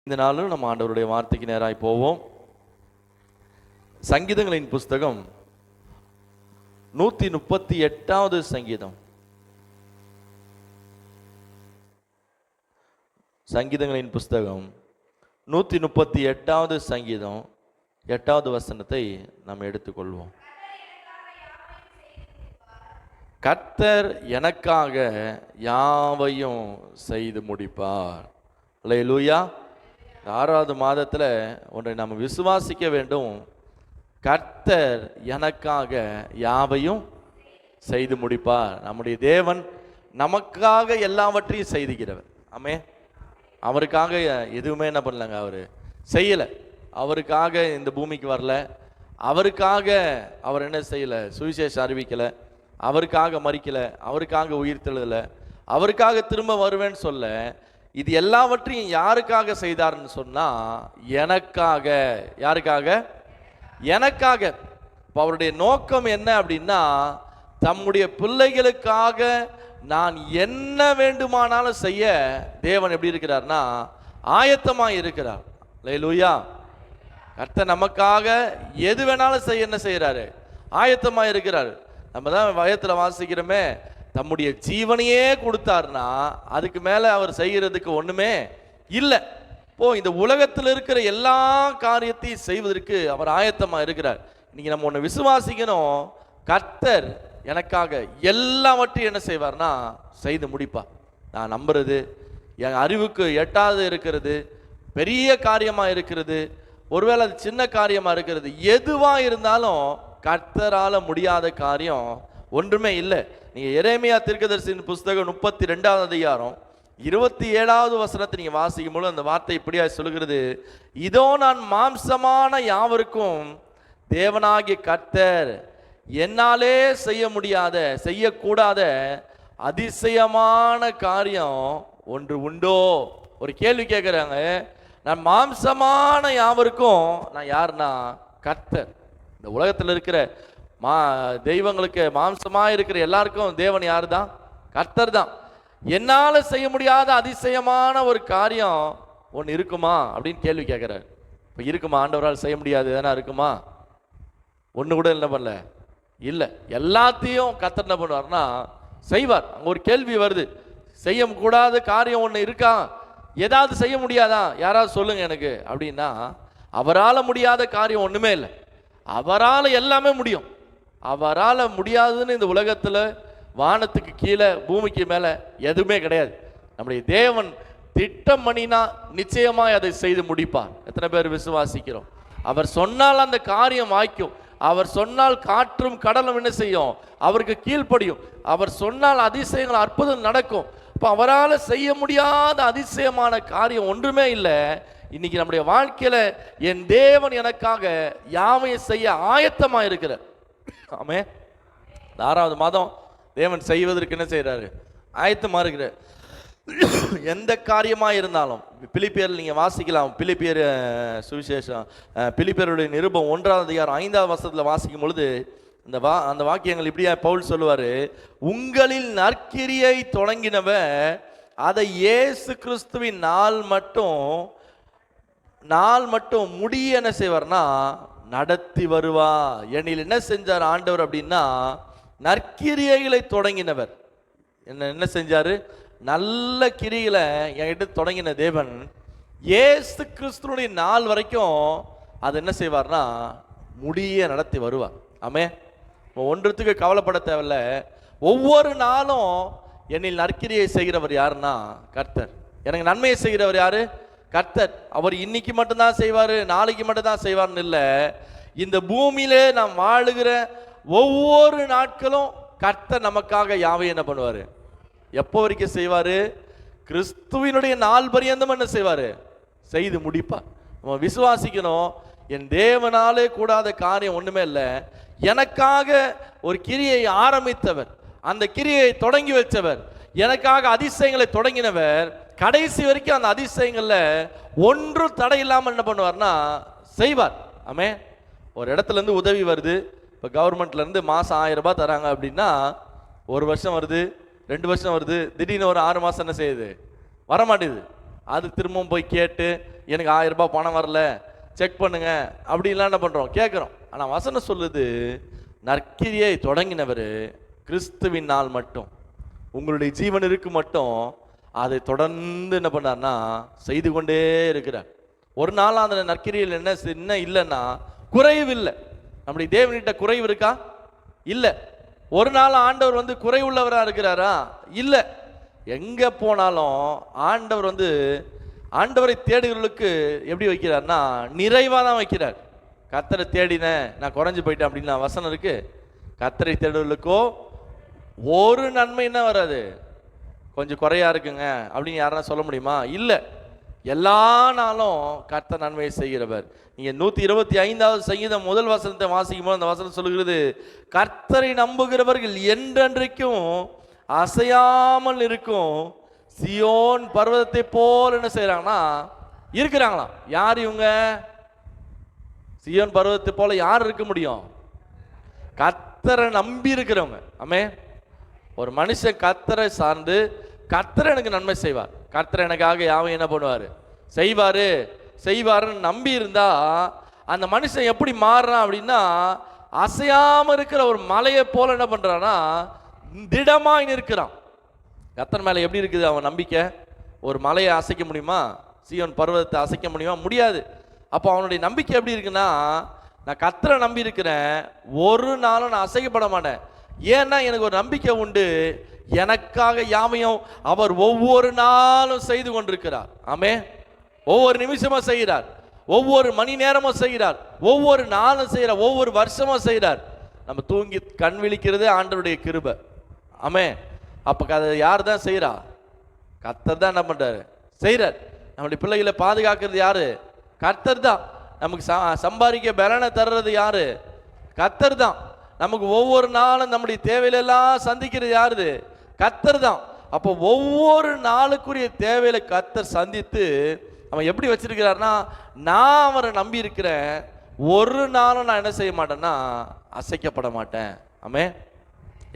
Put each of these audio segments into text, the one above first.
இந்த நாளும் நம்ம ஆண்டவருடைய வார்த்தைக்கு நேராய் போவோம். சங்கீதங்களின் புஸ்தகம் 138வது சங்கீதம். சங்கீதங்களின் புஸ்தகம் 138வது சங்கீதம் 8வது வசனத்தை நாம் எடுத்துக்கொள்வோம். கர்த்தர் எனக்காக யாவையும் செய்து முடிப்பார். அல்லேலூயா. 6வது மாதத்தில் ஒன்றை நாம் விசுவாசிக்க வேண்டும். கர்த்தர் எனக்காக யாவையும் செய்து முடிப்பார். நம்முடைய தேவன் நமக்காக எல்லாவற்றையும் செய்துகிறவர். ஆமே. அவருக்காக எதுவுமே என்ன பண்ணலங்க, அவர் செய்யலை. அவருக்காக இந்த பூமிக்கு வரல. அவருக்காக அவர் என்ன செய்யலை, சுவிசேஷம் அறிவிக்கலை. அவருக்காக மறிக்கலை. அவருக்காக உயிர் தெழுதலை. அவருக்காக திரும்ப வருவேன்னு சொல்ல. இது எல்லாவற்றையும் யாருக்காக செய்தார்னு சொன்னா, எனக்காக. யாருக்காக? எனக்காக. இப்போ அவருடைய நோக்கம் என்ன அப்படின்னா, தம்முடைய பிள்ளைகளுக்காக நான் என்ன வேண்டுமானாலும் செய்ய தேவன் எப்படி இருக்கிறார்னா ஆயத்தமாக இருக்கிறார். அல்லேலூயா. கர்த்தர் நமக்காக எது வேணாலும் செய்ய என்ன செய்யறாரு, ஆயத்தமாக இருக்கிறார். நம்ம தான் வயத்தில் வாசிக்கிறோமே, தம்முடைய ஜீவனையே கொடுத்தார்னா அதுக்கு மேலே அவர் செய்கிறதுக்கு ஒன்றுமே இல்லை. இப்போ இந்த உலகத்தில் இருக்கிற எல்லா காரியத்தையும் செய்வதற்கு அவர் ஆயத்தமாக இருக்கிறார். இன்னைக்கு நம்ம ஒன்று விசுவாசிக்கணும். கர்த்தர் எனக்காக எல்லாவற்றையும் என்ன செய்வார்னா செய்து முடிப்பார். நான் நம்புறது, என் அறிவுக்கு எட்டாவது இருக்கிறது, பெரிய காரியமாக இருக்கிறது, ஒருவேளை அது சின்ன காரியமாக இருக்கிறது, எதுவாக இருந்தாலும் கர்த்தரால் முடியாத காரியம் ஒன்றுமே இல்லை. நீங்கள் எரேமியா தீர்க்கதரிசியின் புஸ்தகம் 32வது அதிகாரம் 27வது வசனத்தை நீங்கள் வாசிக்கும் போது அந்த வார்த்தை இப்படியா சொல்கிறது, இதோ நான் மாம்சமான யாவருக்கும் தேவனாகிய கர்த்தர் என்னாலே செய்ய முடியாத, செய்யக்கூடாத அதிசயமான காரியம் ஒன்று உண்டோ. ஒரு கேள்வி கேட்குறாங்க. நான் மாம்சமான யாவருக்கும் நான் யாருன்னா கர்த்தர். இந்த உலகத்தில் இருக்கிற தெய்வங்களுக்கு மாம்சமாக இருக்கிற எல்லாருக்கும் தேவன் யாரு தான்? கர்த்தர் தான். என்னால் செய்ய முடியாத அதிசயமான ஒரு காரியம் ஒன்று இருக்குமா அப்படின்னு கேள்வி கேட்குறாரு. இப்போ இருக்குமா? ஆண்டவரால் செய்ய முடியாது எதனா இருக்குமா? ஒன்று கூட என்ன பண்ணல, இல்லை. எல்லாத்தையும் கர்த்தர் என்ன பண்ணுவார்னா செய்வார். அங்கே ஒரு கேள்வி வருது, செய்யக்கூடாத காரியம் ஒன்று இருக்கா? ஏதாவது செய்ய முடியாதா? யாராவது சொல்லுங்க எனக்கு அப்படின்னா, அவரால் முடியாத காரியம் ஒன்றுமே இல்லை. அவரால் எல்லாமே முடியும். அவரால் முடியாதுன்னு இந்த உலகத்தில் வானத்துக்கு கீழே பூமிக்கு மேலே எதுவுமே கிடையாது. நம்முடைய தேவன் திட்டம் பண்ணினா நிச்சயமாக அதை செய்து முடிப்பார். எத்தனை பேர் விசுவாசிக்கிறோம்? அவர் சொன்னால் அந்த காரியம் வாய்க்கும். அவர் சொன்னால் காற்றும் கடலும் என்ன செய்யும்? அவருக்கு கீழ்ப்படியும். அவர் சொன்னால் அதிசயங்கள் அற்புதம் நடக்கும். இப்போ அவரால் செய்ய முடியாத அதிசயமான காரியம் ஒன்றுமே இல்லை. இன்னைக்கு நம்முடைய வாழ்க்கையில என் தேவன் எனக்காக யாவையும் செய்ய ஆயத்தமாக இருக்கிறார். ஆமே. 6வது மாதம் தேவன் செய்வதற்கு என்ன செய்யறாரு? ஆயத்தமா இருக்கிறார். எந்த காரியமா இருந்தாலும். பிலிப்பியர் நீங்க வாசிக்கலாம். பிலிப்பியர் சுவிசேஷம், பிலிப்பியருடைய நிருபம் 1வது அதிகாரம் 5வது வசனத்துல வாசிக்கும் பொழுது அந்த வாக்கியங்கள் இப்படியா பவுல் சொல்லுவாரு, உங்களில் நற்கிரியை தொடங்கினவர் அதை இயேசு கிறிஸ்துவின் நாள் மட்டும் முடிய என்ன செய்வார்னா நடத்தி வருவா. என்னில் என்ன செஞ்சார் ஆண்டவர் அப்படின்னா, நற்கிரியைகளை தொடங்கினவர். என்ன செஞ்சாரு? நல்ல கிரிகளை என்கிட்ட தொடங்கின தேவன் இயேசு கிறிஸ்துவினுடைய நாள் வரைக்கும் அது என்ன செய்வார்னா முடிய நடத்தி வருவார். ஆமே. ஒன்றுத்துக்கு கவலைப்பட தேவையில்ல. ஒவ்வொரு நாளும் என்னில் நற்கிரியை செய்கிறவர் யாருன்னா கர்த்தர். எனக்கு நன்மையை செய்கிறவர் யாரு? கர்த்தர். அவர் இன்னைக்கு மட்டும்தான் செய்வார், நாளைக்கு மட்டும்தான் செய்வார்னு இல்லை. இந்த பூமியிலே நாம் வாழுகிற ஒவ்வொரு நாட்களும் கர்த்தர் நமக்காக யாவை என்ன பண்ணுவார்? எப்போ வரைக்கும் செய்வார்? கிறிஸ்துவினுடைய நாள் பரியந்தம் என்ன செய்வார்? செய்து முடிப்பார். நம்ம விசுவாசிக்கணும். என் தேவனாலே கூடாத காரியம் ஒன்றுமே இல்லை. எனக்காக ஒரு கிரியை ஆரம்பித்தவர், அந்த கிரியை தொடங்கி வச்சவர், எனக்காக அதிசயங்களை தொடங்கினவர், கடைசி வரைக்கும் அந்த அதிசயங்கள்ல ஒன்றும் தடை இல்லாமல் என்ன பண்ணுவார்னா செய்வார். ஆமே. ஒரு இடத்துல இருந்து உதவி வருது. இப்போ கவர்மெண்ட்ல இருந்து மாசம் 1000 ரூபாய் தராங்க அப்படின்னா, ஒரு வருஷம் வருது, 2 வருஷம் வருது, திடீர்னு ஒரு 6 மாசம் என்ன செய்யுது? வரமாட்டேது. அது திரும்பவும் போய் கேட்டு எனக்கு 1000 ரூபாய் பணம் வரல, செக் பண்ணுங்க அப்படின்லாம் என்ன பண்ணுறோம், கேட்குறோம். ஆனால் வசனம் சொல்லுது, நற்கிரியை தொடங்கினவர் கிறிஸ்துவின் நாள் மட்டும், உங்களுடைய ஜீவன் இருக்கு மட்டும் அதை தொடர்ந்து என்ன பண்ணார்னா செய்து கொண்டே இருக்கிறார். ஒரு நாள் அந்த நற்கிரியில் என்ன இல்லைன்னா குறைவு இல்லை. நம்முடைய தேவன்கிட்ட குறைவு இருக்கா? இல்லை. ஒரு நாள் ஆண்டவர் குறைவுள்ளவராக இருக்கிறாரா? இல்லை. எங்கே போனாலும் ஆண்டவர் ஆண்டவரை தேடுகிறவர்களுக்கு எப்படி வைக்கிறார்னா நிறைவாக தான் வைக்கிறார். கர்த்தரை தேடினேன் நான் குறைஞ்சு போயிட்டேன் அப்படின்னா வசனம் இருக்கு. கர்த்தரை தேடுவர்களுக்கோ ஒரு நன்மை என்ன வராது, கொஞ்சம் குறையா இருக்குங்க அப்படின்னு யாருன்னா சொல்ல முடியுமா? இல்லை. எல்லா நாளும் கர்த்தர் நன்மையை செய்கிறவர். நீங்க 125வது சங்கீதம் முதல் வசனத்தை வாசிக்கும் போது அந்த வசனம் சொல்லுகிறது, கர்த்தரை நம்புகிறவர்கள் என்றென்றைக்கும் அசையாமல் இருக்கும் சியோன் பர்வதத்தை போல் என்ன செய்யறாங்கன்னா இருக்கிறாங்களாம். யார் இவங்க? சியோன் பர்வதத்தை போல யார் இருக்க முடியும்? கர்த்தரை நம்பி இருக்கிறவங்க. ஆமே. ஒரு மனுஷன் கர்த்தரை சார்ந்து கர்த்தர் எனக்கு நன்மை செய்வார், கர்த்தர் எனக்காக யாவையும் என்ன பண்ணுவார், செய்வாருன்னு நம்பி இருந்தா அந்த மனுஷன் எப்படி மாறுறான் அப்படின்னா அசையாம இருக்கிற ஒரு மலையை போல என்ன பண்றான்னா திடமாய் நிற்கிறான். கர்த்தர் மேல எப்படி இருக்குது அவன் நம்பிக்கை? ஒரு மலையை அசைக்க முடியுமா? சீயோன் பர்வதத்தை அசைக்க முடியுமா? முடியாது. அப்போ அவனுடைய நம்பிக்கை எப்படி இருக்குன்னா, நான் கர்த்தரை நம்பி இருக்கிறேன், ஒரு நாளும் நான் அசைக்கப்பட மாட்டேன். ஏன்னா எனக்கு ஒரு நம்பிக்கை உண்டு, எனக்காக யாவையும் அவர் ஒவ்வொரு நாளும் செய்து கொண்டிருக்கிறார். ஆமே. ஒவ்வொரு நிமிஷமும் செய்கிறார், ஒவ்வொரு மணி நேரமும் செய்கிறார், ஒவ்வொரு நாளும் செய்கிறார், ஒவ்வொரு வருஷமும் செய்கிறார். நம்ம தூங்கி கண் விழிக்கிறது ஆண்டவருடைய கிருபை. ஆமே. அப்போ அதை யார் தான் செய்கிறா? கர்த்தர் தான் என்ன பண்ணுறாரு, செய்கிறார். நம்முடைய பிள்ளைகளை பாதுகாக்கிறது யாரு? கர்த்தர் தான். நமக்கு சம்பாதிக்க பலனை தர்றது யாரு? கர்த்தர் தான். நமக்கு ஒவ்வொரு நாளும் நம்முடைய தேவையிலெல்லாம் சந்திக்கிறது யாருது? கர்த்தர் தான். அப்போ ஒவ்வொரு நாளுக்குரிய தேவையில கர்த்தர் சந்தித்து அவன் எப்படி வச்சிருக்கிறார்னா, நான் அவரை நம்பி இருக்கிறேன், ஒரு நாளும் நான் என்ன செய்ய மாட்டேன்னா அசைக்கப்பட மாட்டேன். ஆமே.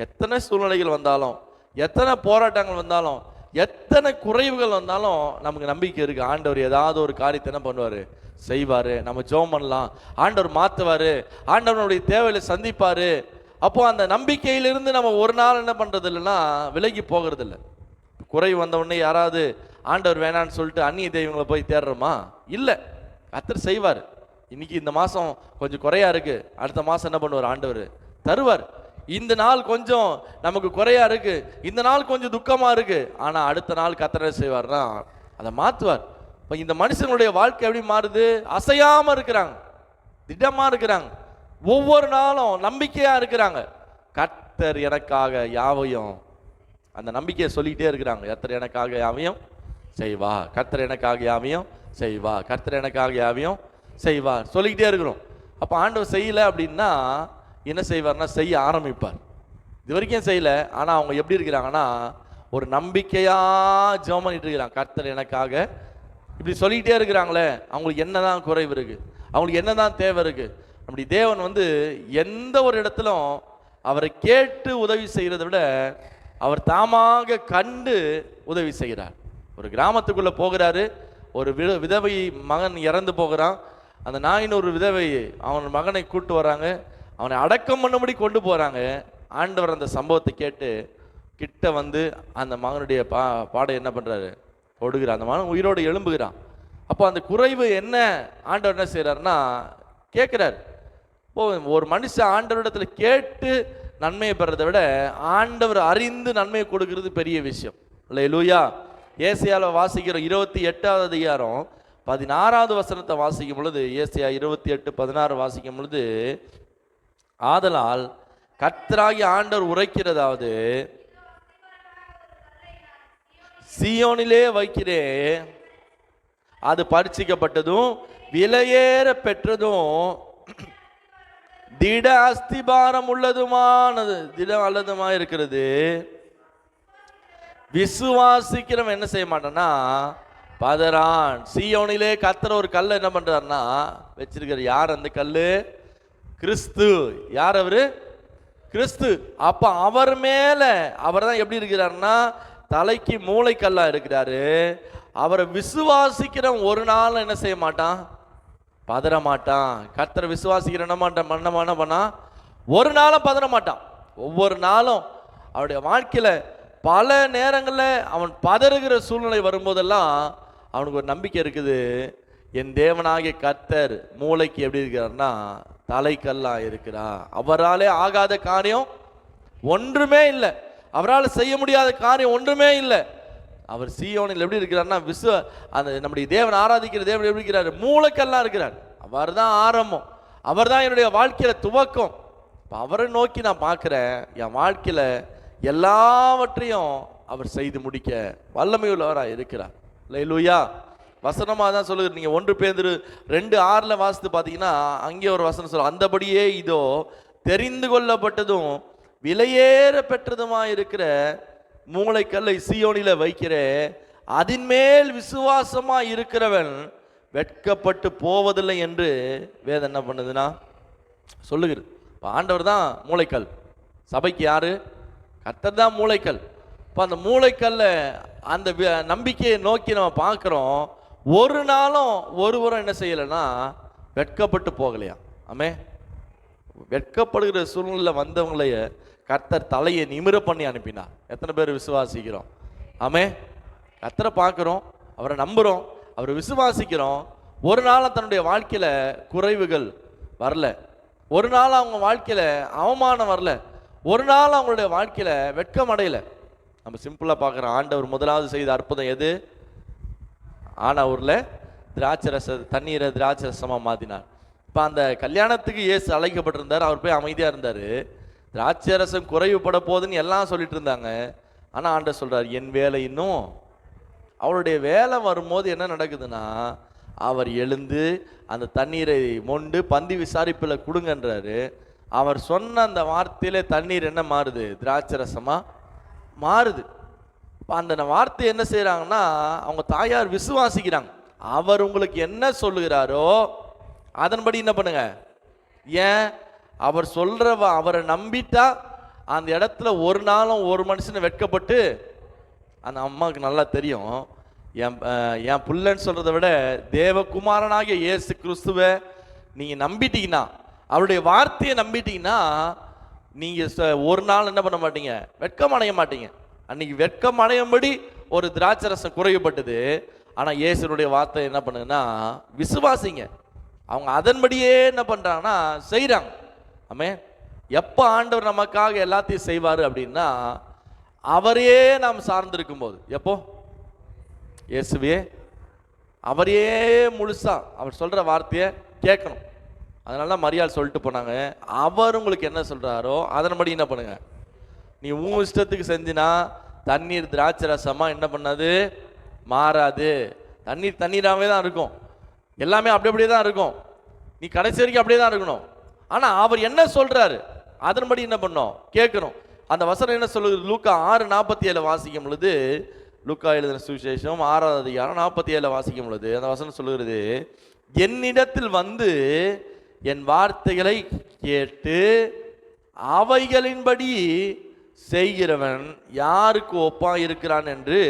எத்தனை சூழ்நிலைகள் வந்தாலும், எத்தனை போராட்டங்கள் வந்தாலும், எத்தனை குறைவுகள் வந்தாலும் நமக்கு நம்பிக்கை இருக்கு, ஆண்டவர் ஏதாவது ஒரு காரியத்தை என்ன பண்ணுவார், செய்வார். நம்ம ஜெபம் பண்ணலாம், ஆண்டவர் மாற்றுவார், ஆண்டவனுடைய தேவையில சந்திப்பார். அப்போ அந்த நம்பிக்கையிலிருந்து நம்ம ஒரு நாள் என்ன பண்ணுறது இல்லைன்னா விலகி போகிறது இல்லை. குறைவு வந்த உடனே யாராவது ஆண்டவர் வேணான்னு சொல்லிட்டு அந்நிய தெய்வங்களை போய் தேடுறோமா? இல்லை. கர்த்தர் செய்வார். இன்னைக்கு இந்த மாதம் கொஞ்சம் குறையா இருக்கு, அடுத்த மாதம் என்ன பண்ணுவார், ஆண்டவர் தருவார். இந்த நாள் கொஞ்சம் நமக்கு குறையா இருக்கு, இந்த நாள் கொஞ்சம் துக்கமா இருக்கு, ஆனா அடுத்த நாள் கர்த்தர் செய்வார்னா அதை மாற்றுவார். இப்போ இந்த மனுஷனுடைய வாழ்க்கை எப்படி மாறுது? அசையாம இருக்கிறாங்க, திடமா இருக்கிறாங்க, ஒவ்வொரு நாளும் நம்பிக்கையா இருக்கிறாங்க. கர்த்தர் எனக்காக யாவையும், அந்த நம்பிக்கையை சொல்லிக்கிட்டே இருக்கிறாங்க. கர்த்தர் எனக்காக யாவையும் செய்வா, கர்த்தர் எனக்காக யாவையும் செய்வா, கர்த்தர் எனக்காக யாவையும் செய்வார் சொல்லிக்கிட்டே இருக்கிறோம். அப்போ ஆண்டவர் செய்யலை அப்படின்னா என்ன செய்வார்னா செய்ய ஆரம்பிப்பார். இது வரைக்கும் செய்யலை, ஆனால் அவங்க எப்படி இருக்கிறாங்கன்னா ஒரு நம்பிக்கையா ஜெபம் பண்ணிட்டு இருக்கிறாங்க. கர்த்தர் எனக்காக இப்படி சொல்லிக்கிட்டே இருக்கிறாங்களே, அவங்களுக்கு என்னதான் குறைவு இருக்கு, அவங்களுக்கு என்னதான் தேவை இருக்கு. நம்முடைய தேவன் எந்த ஒரு இடத்திலும் அவரை கேட்டு உதவி செய்கிறத விட அவர் தாமாக கண்டு உதவி செய்கிறார். ஒரு கிராமத்துக்குள்ள போகிறாரு, ஒரு விதவை மகன் இறந்து போகிறான். அந்த நாயினூறு விதவை அவன் மகனை கூட்டு வராங்க, அவனை அடக்கம் பண்ணும்படி கொண்டு போறாங்க. ஆண்டவர் அந்த சம்பவத்தை கேட்டு கிட்ட அந்த மகனுடைய பாடை என்ன பண்றாரு, தொடுகிறார். அந்த மகன் உயிரோடு எழும்புகிறான். அப்போ அந்த குறைவு என்ன ஆண்டவர் என்ன செய்யறாருன்னா கேட்கிறார். இப்போ ஒரு மனுஷன் ஆண்டவரிடத்துல கேட்டு நன்மையை பெறதை விட ஆண்டவர் அறிந்து நன்மையை கொடுக்கிறது பெரிய விஷயம். அல்லேலூயா. ஏசாயால வாசிக்கிற 28வது அதிகாரம் 16வது வசனத்தை வாசிக்கும் பொழுது, ஏசாயா 28:16 வாசிக்கும் பொழுது, ஆதலால் கர்த்தராகிய ஆண்டவர் உரைக்கிறதாவது, சீயோனிலே வைக்கிறேன், அது பரிசிக்கப்பட்டதும் விலையேற பெற்றதும் திட அஸ்திபாரம் உள்ளதுமானது, திடம் அல்லதுமா இருக்கிறது. விசுவாசிக்கிறவன் என்ன செய்ய மாட்டான்னா பதறான். சீயோனிலே கர்த்தர் ஒரு கல்லை என்ன பண்றாருன்னா வச்சிருக்கிற. யார் அந்த கல்லு? கிறிஸ்து. யார் அவரு? கிறிஸ்து. அப்ப அவர் மேல அவர் தான் எப்படி இருக்கிறாருன்னா தலைக்கு மூளைக்கல்லா இருக்கிறாரு. அவரை விசுவாசிக்கிற ஒரு நாள் என்ன செய்ய மாட்டான்? பதற மாட்டான். கர்த்தரை விசுவாசிக்கிற என்ன பண்ணா ஒரு நாளும் பதற மாட்டான். ஒவ்வொரு நாளும் அவருடைய வாழ்க்கையில பல நேரங்களில் அவன் பதறுகிற சூழ்நிலை வரும்போதெல்லாம் அவனுக்கு ஒரு நம்பிக்கை இருக்குது. என் தேவனாகிய கர்த்தர் மூளைக்கு எப்படி இருக்கிறார்னா தலைக்கல்லா இருக்கிறார். அவராலே ஆகாத காரியம் ஒன்றுமே இல்லை, அவரால் செய்ய முடியாத காரியம் ஒன்றுமே இல்லை. அவர் சீயோனில் எப்படி இருக்கிறார்னா அந்த நம்முடைய தேவன் ஆராதிக்கிற தேவன் எப்படி இருக்கிறார்? மூளைக்கல்லா இருக்கிறார். அவர் தான் ஆரம்பம், அவர் தான் என்னுடைய வாழ்க்கையில துவக்கம். அவரை நோக்கி நான் பார்க்கிறேன். என் வாழ்க்கையில எல்லாவற்றையும் அவர் செய்து முடிக்க வல்லமையுள்ளவராக இருக்கிறார். அல்லேலூயா. வசனமாக தான் சொல்லுது. நீங்கள் 1 பேதுரு 2:6 வாசித்து பார்த்தீங்கன்னா அங்கே ஒரு வசனம் சொல்ல, அந்தபடியே இதோ தெரிந்து கொள்ளப்பட்டதும் விலையேற பெற்றதுமாக இருக்கிற மூளைக்கல்லை சீயோனில வைக்கிற அதன் மேல் விசுவாசமா இருக்கிறவன் வெட்கப்பட்டு போவதில்லை என்று வேதம் என்ன பண்ணுதுன்னா சொல்லுகிறது. ஆண்டவர் தான் மூளைக்கல், சபைக்கு யாரு? கர்த்தர் தான் மூளைக்கல். இப்போ அந்த மூளைக்கல்ல அந்த நம்பிக்கையை நோக்கி நம்ம பார்க்குறோம். ஒரு நாளும் ஒருவரும் என்ன செய்யலைன்னா வெட்கப்பட்டு போகலையா? ஆமே, வெட்கப்படுகிற சூழ்நிலை வந்தவங்களைய கர்த்தர் தலையை நிமிர பண்ணி அனுப்பினார். எத்தனை பேர் விசுவாசிக்கிறோம்? ஆமே, கர்த்தரை பார்க்குறோம், அவரை நம்புகிறோம், அவரை விசுவாசிக்கிறோம். ஒரு நாள் தன்னுடைய வாழ்க்கையில் குறைவுகள் வரல, ஒரு நாள் அவங்க வாழ்க்கையில் அவமானம் வரல, ஒரு நாள் அவங்களுடைய வாழ்க்கையில் வெட்கம் அடையலை. நம்ம சிம்பிளாக பார்க்குறோம். ஆண்டவர் முதலாவது செய்த அற்புதம் எது? ஆனவூரில் தண்ணீரை திராட்சை ரசமாக மாற்றினார். இப்போ அந்த கல்யாணத்துக்கு இயேசு அழைக்கப்பட்டிருந்தார். அவர் போய் அமைதியாக இருந்தார். திராட்சை ரசம் குறைவுபட போகுதுன்னு எல்லாம் சொல்லிட்டு இருந்தாங்க. ஆனால் ஆண்டவர் சொல்கிறார், என் வேலை இன்னும். அவருடைய வேலை வரும்போது என்ன நடக்குதுன்னா, அவர் எழுந்து அந்த தண்ணீரை மொண்டு பந்தி விசாரிப்பில் கொடுங்கன்றாரு. அவர் சொன்ன அந்த வார்த்தையிலே தண்ணீர் என்ன மாறுது? திராட்சை ரசமாக மாறுது. இப்போ அந்த வார்த்தை என்ன செய்கிறாங்கன்னா, அவங்க தாயார் விசுவாசிக்கிறாங்க. அவர் உங்களுக்கு என்ன சொல்லுகிறாரோ அதன்படி என்ன பண்ணுங்க. ஏன்? அவர் சொல்கிற அவரை நம்பிட்டா அந்த இடத்துல ஒரு நாளும் ஒரு மனுஷனை வெட்கப்பட்டு, அந்த அம்மாவுக்கு நல்லா தெரியும், என் புள்ளன்னு சொல்கிறத விட தேவகுமாரனாகிய இயேசு கிறிஸ்துவை நீங்கள் நம்பிட்டீங்கன்னா, அவருடைய வார்த்தையை நம்பிட்டீங்கன்னா, நீங்கள் ஒரு நாள் என்ன பண்ண மாட்டீங்க? வெட்கம் அடைய மாட்டீங்க. அன்னைக்கு வெட்கம் அடையும்படி ஒரு திராட்சை ரசம் குறைவுபட்டது. ஆனால் இயேசுனுடைய வார்த்தை என்ன பண்ணுங்கன்னா, விசுவாசிங்க. அவங்க அதன்படியே என்ன பண்ணுறாங்கன்னா செய்கிறாங்க. ஆமே, எப்போ ஆண்டவர் நமக்காக எல்லாத்தையும் செய்வார் அப்படின்னா, அவரையே நாம் சார்ந்திருக்கும் போது. எப்போ? இயேசுவே அவரையே முழுசா அவர் சொல்கிற வார்த்தையை கேட்கணும். அதனால தான் மரியாள் சொல்லிட்டு போனாங்க, அவர் உங்களுக்கு என்ன சொல்கிறாரோ அதன்படி என்ன பண்ணுங்க. நீ உன் இஷ்டத்துக்கு செஞ்சினா தண்ணீர் திராட்சை ரசமாக என்ன பண்ணாது? மாறாது. தண்ணீர் தண்ணீராகவே தான் இருக்கும், எல்லாமே அப்படி அப்படியே தான் இருக்கும். நீ கடைசி வரைக்கும் அப்படியே தான் இருக்கணும். ஆனால் அவர் என்ன சொல்கிறாரு அதன்படி என்ன பண்ணோம்? கேட்கணும். அந்த வசனம் என்ன சொல்லுது? லூக்கா 6:47 வாசிக்கும் பொழுது, லூக்கா எழுதின சுவிசேஷம் 6வது அதிகாரம் 47 வாசிக்கும் பொழுது அந்த வசனம் சொல்லுகிறது, என்னிடத்தில் வந்து என் வார்த்தைகளை கேட்டு அவைகளின்படி செய்கிறவன் யாருக்கு ஒப்பா இருக்கிறான் என்று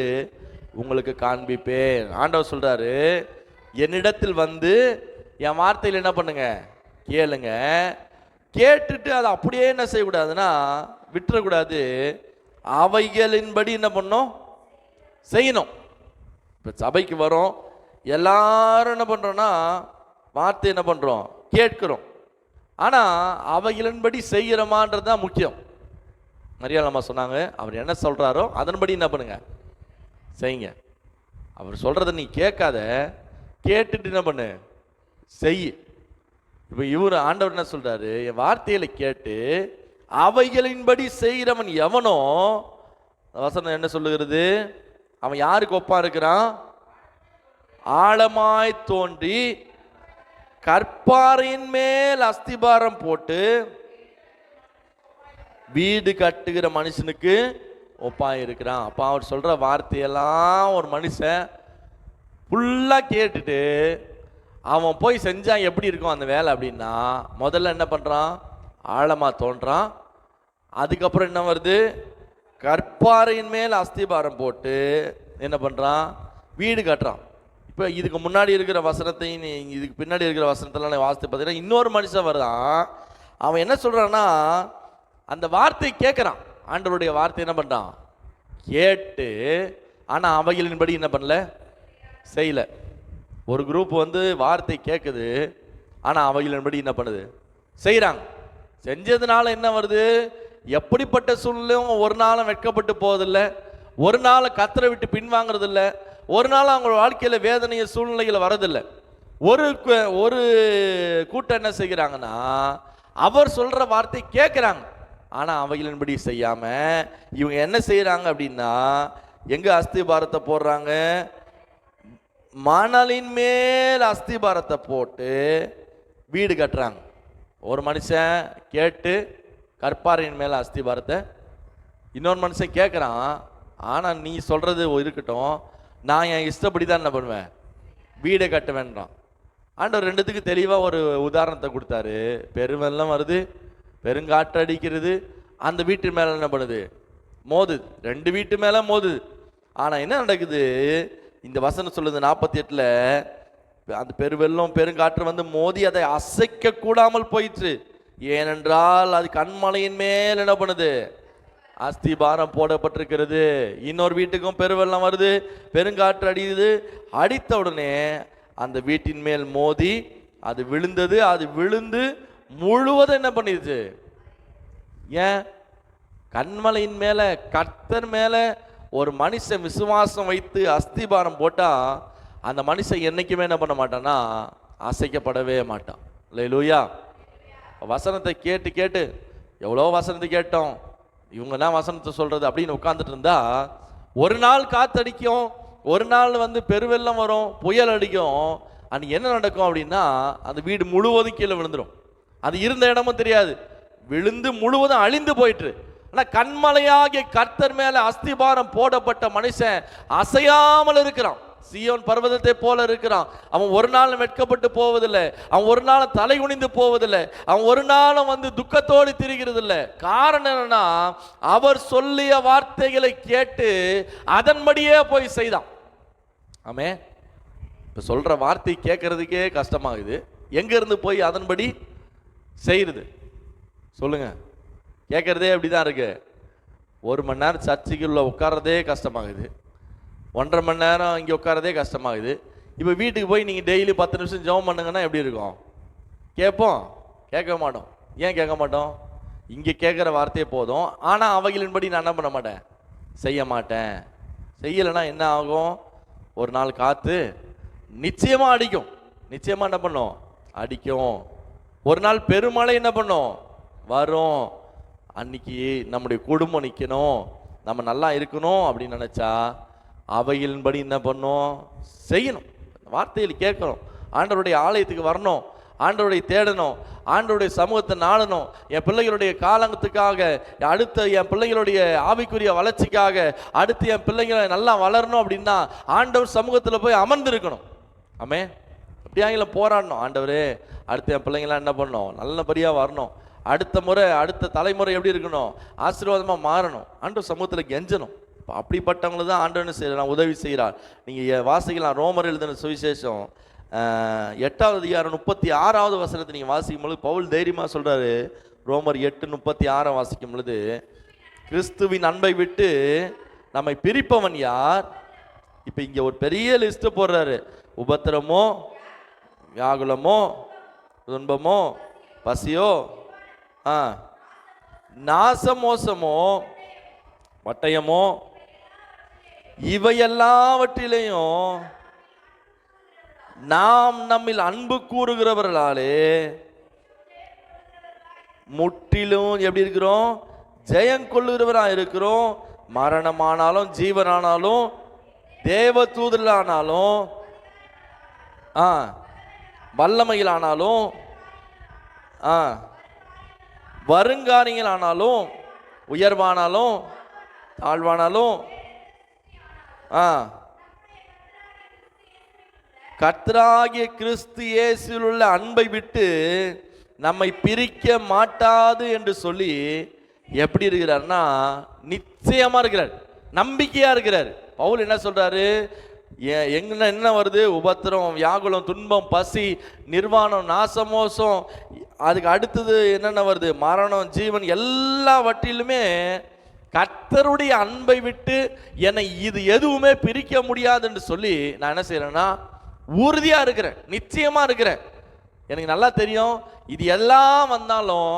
உங்களுக்கு காண்பிப்பேன். ஆண்டவர் சொல்றாரு, என்னிடத்தில் வந்து என் வார்த்தையில் என்ன பண்ணுங்க? கேளுங்க. கேட்டுட்டு அதை அப்படியே என்ன செய்யக்கூடாதுன்னா விட்டுறக்கூடாது. அவைகளின்படி என்ன பண்ணணும்? செய்யணும். இப்போ சபைக்கு வரோம், எல்லாரும் என்ன பண்ணுறோன்னா வார்த்தை என்ன பண்ணுறோம்? கேட்கிறோம். ஆனால் அவைகளின்படி செய்கிறோமான்றது தான் முக்கியம். மரியாள் அம்மா சொன்னாங்க, அவர் என்ன சொல்கிறாரோ அதன்படி என்ன பண்ணுங்க? செய்யுங்க. அவர் சொல்கிறத நீ கேட்காத, கேட்டுட்டு என்ன பண்ணு? செய். இப்போ இவர் ஆண்டவர் என்ன சொல்கிறாரு? என் வார்த்தைகளை கேட்டு அவைகளின்படி செய்கிறவன் எவனோ, வசனம் என்ன சொல்லுகிறது? அவன் யாருக்கு ஒப்பா இருக்கிறான்? ஆழமாய் தோன்றி கற்பாறையின் மேல் அஸ்திபாரம் போட்டு வீடு கட்டுகிற மனுஷனுக்கு ஒப்பா இருக்கிறான். அப்போ அவர் சொல்ற வார்த்தையெல்லாம் ஒரு மனுஷன் ஃபுல்லா கேட்டுட்டு அவன் போய் செஞ்சா எப்படி இருக்கும் அந்த வேலை அப்படின்னா, முதல்ல என்ன பண்றான்? ஆழமா தோன்றான். அதுக்கப்புறம் என்ன வருது? கற்பாறையின் மேல் அஸ்திபாரம் போட்டு என்ன பண்றான்? வீடு கட்டுறான். இப்போ இதுக்கு முன்னாடி இருக்கிற வசனத்தையும் இதுக்கு பின்னாடி இருக்கிற வசனத்தெல்லாம் வாசித்து பார்த்தீங்கன்னா இன்னொரு மனுஷன் வருதான். அவன் என்ன சொல்கிறான்னா, அந்த வார்த்தை கேட்குறான், ஆண்டவருடைய வார்த்தை என்ன பண்ணுறான் கேட்டு, ஆனால் அவைகளின்படி என்ன பண்ணல, செய்யலை. ஒரு குரூப் வந்து வார்த்தை கேட்குது, ஆனால் அவைகளின்படி என்ன பண்ணுது, செய்கிறாங்க. செஞ்சதுனால என்ன வருது, எப்படிப்பட்ட சூழ்நிலையும் ஒரு நாளும் வெட்கப்பட்டு போவதில்லை, ஒரு நாள் கத்தரை விட்டு பின்வாங்கிறதில்ல, ஒரு நாள் அவங்க வாழ்க்கையில் வேதனைய சூழ்நிலைகள் வரதில்லை. ஒரு கூட்டம் என்ன செய்கிறாங்கன்னா, அவர் சொல்கிற வார்த்தை கேட்குறாங்க, ஆனால் அவைகளின்படி செய்யாமல் இவங்க என்ன செய்கிறாங்க அப்படின்னா, எங்கே அஸ்திபாரத்தை போடுறாங்க, மணலின் மேல் அஸ்திபாரத்தை போட்டு வீடு கட்டுறாங்க. ஒரு மனுஷன் கேட்டு கற்பாறையின் மேலே அஸ்திபாரத்தை, இன்னொரு மனுஷன் கேட்குறான், ஆனால் நீ சொல்கிறது இருக்கட்டும், நான் என் இஷ்டப்படி தான் என்ன பண்ணுவேன், வீடை கட்ட வேண்டாம். ஆண்டவர் ரெண்டுத்துக்கு தெளிவாக ஒரு உதாரணத்தை கொடுத்தாரு. பெருவெல்லாம் வருது, பெருங்காற்று அடிக்கிறது, அந்த வீட்டு மேலே என்ன பண்ணுது, மோதுது, ரெண்டு வீட்டு மேலே மோதுது. ஆனால் என்ன நடக்குது, இந்த வசனம் சொல்லுது 48ல், அந்த பெருவெல்லம் பெருங்காற்று வந்து மோதி அதை அசைக்க கூடாமல் போயிற்று. ஏனென்றால் அது கண்மலையின் மேல் என்ன பண்ணுது, அஸ்திபாரம் போடப்பட்டிருக்கிறது. இன்னொரு வீட்டுக்கும் பெருவெல்லம் வருது, பெருங்காற்று அடிக்குது, அடித்த உடனே அந்த வீட்டின் மேல் மோதி அது விழுந்தது. அது விழுந்து முழுவதும் என்ன பண்ணிடுச்சு, ஏன், கண்மலையின் மேல கர்த்தர் மேல ஒரு மனுஷன் விசுவாசம் வைத்து அஸ்திபாரம் போட்டா அந்த மனுஷன் என்னைக்குமே என்ன பண்ண மாட்டான்னா அசைக்கப்படவே மாட்டான். அல்லேலூயா. வசனத்தை கேட்டு கேட்டு எவ்வளோ வசனத்தை கேட்டோம், இவங்க தான் வசனத்தை சொல்றது அப்படின்னு உட்கார்ந்துட்டு இருந்தா, ஒரு நாள் காத்தடிக்கும், ஒரு நாள் வந்து பெருவெல்லம் வரும், புயல் அடிக்கும். அன்னைக்கு என்ன நடக்கும் அப்படின்னா, அந்த வீடு முழுவதும் கீழே விழுந்துடும், அது இருந்த இடமும் தெரியாது, விழுந்து முழுவதும் அழிந்து போயிட்டு. ஆனால் கண்மலையாகிய கர்த்தர் மேல அஸ்திபாரம் போடப்பட்ட மனுஷன் அசையாமல் இருக்கிறான், சீயோன் பர்வதத்தை போல இருக்கிறான். அவன் ஒரு நாளும் வெட்கப்பட்டு போவதில்லை, அவன் ஒரு நாளும் தலை குனிந்து போவதில்லை, அவன் ஒரு நாளும் வந்து துக்கத்தோடு திரிகிறது இல்லை. காரணம் என்னன்னா, அவர் சொல்லிய வார்த்தைகளை கேட்டு அதன்படியே போய் செய்தான். ஆமே, இப்போ சொல்ற வார்த்தை கேட்கறதுக்கே கஷ்டமாகுது, எங்க இருந்து போய் அதன்படி செய்யுது சொல்லுங்க. கேட்கறதே அப்படிதான் இருக்கு. 1 மணி நேரம் சர்ச்சுக்குள்ள உட்கார்றதே கஷ்டமாகுது, 1.5 மணி நேரம் இங்கே உட்காரதே கஷ்டமாகுது. இப்போ வீட்டுக்கு போய் நீங்கள் டெய்லி 10 நிமிஷம் ஜெபம் பண்ணுங்கன்னா எப்படி இருக்கும், கேட்போம், கேட்க மாட்டோம். ஏன் கேட்க மாட்டோம், இங்கே கேட்குற வார்த்தையே போதும், ஆனால் அவைகளின்படி நான் என்ன பண்ண மாட்டேன், செய்ய மாட்டேன். செய்யலைன்னா என்ன ஆகும், ஒரு நாள் காற்று நிச்சயமாக அடிக்கும், நிச்சயமாக என்ன பண்ணும், அடிக்கும். ஒரு நாள் பெருமழை என்ன பண்ணும், வரும். அன்னைக்கு நம்முடைய குடும்பம் நிற்கணும், நம்ம நல்லா இருக்கணும் அப்படின்னு நினச்சா அவைகளின்படி என்ன பண்ணும், செய்யணும். வார்த்தையில் கேட்கணும், ஆண்டவருடைய ஆலயத்துக்கு வரணும், ஆண்டவருடைய தேடணும், ஆண்டவருடைய சமூகத்தை நாடணும். என் பிள்ளைகளுடைய காலத்துக்காக, அடுத்த என் பிள்ளைகளுடைய ஆவிக்குரிய வளர்ச்சிக்காக, அடுத்து என் பிள்ளைங்களை நல்லா வளரணும் அப்படின்னா ஆண்டவர் சமூகத்தில் போய் அமர்ந்திருக்கணும். ஆமே, அப்படியாங்கள போராடணும், ஆண்டவரே அடுத்து என் பிள்ளைங்களாம் என்ன பண்ணணும், நல்லபடியாக வரணும், அடுத்த முறை அடுத்த தலைமுறை எப்படி இருக்கணும், ஆசீர்வாதமாக மாறணும், ஆண்டவர் சமூகத்தில் கெஞ்சணும். அப்படிப்பட்டவங்களுக்கு தான் ஆண்டவன் செய்யறான், உதவி செய்கிறார். நீங்கள் வாசிக்கலாம், ரோமர் எழுதின சுவிசேஷம் 8வது அதிகாரம் 36வது வசனத்தை நீங்கள் வாசிக்கும் பொழுது பவுல் தைரியமாக சொல்கிறாரு. ரோமர் 8:36 வாசிக்கும் பொழுது, கிறிஸ்துவின் அன்பை விட்டு நம்மை பிரிப்பவன் யார். இப்போ இங்கே ஒரு பெரிய லிஸ்ட்டு போடுறாரு. உபத்திரமோ, வியாகுலமோ, துன்பமோ, பசியோ, நாசமோசமோ, பட்டயமோ, இவையெல்லாவற்றிலையும் நாம் நம்மில் அன்பு கூறுகிறவர்களாலே முற்றிலும் எப்படி இருக்கிறோம், ஜெயம் கொள்ளுகிறவராக இருக்கிறோம். மரணமானாலும் ஜீவனானாலும் தேவ தூதர்களானாலும் வல்லமையிலானாலும் வருங்காரியங்களானாலும் உயர்வானாலும் தாழ்வானாலும் கர்த்தராகிய கிறிஸ்து இயேசுவில் உள்ள அன்பை விட்டு நம்மை பிரிக்க மாட்டாது என்று சொல்லி எப்படி இருக்கிறார்னா, நிச்சயமா இருக்கிறார், நம்பிக்கையா இருக்கிறார். பவுல் என்ன சொல்றாரு, என்ன வருது? உபத்திரம், வியாகுலம், துன்பம், பசி, நிர்வாணம், நாசமோசம், அதுக்கு அடுத்தது என்னென்ன வருது? மரணம், ஜீவன். எல்லாவற்றிலுமே கர்த்தருடைய அன்பை விட்டு என்னை இது எதுவுமே பிரிக்க முடியாதுன்னு சொல்லி நான் என்ன செய்யறேன்னா உறுதியா இருக்கிறேன், நிச்சயமா இருக்கிறேன். எனக்கு நல்லா தெரியும், இது எல்லாம் வந்தாலும்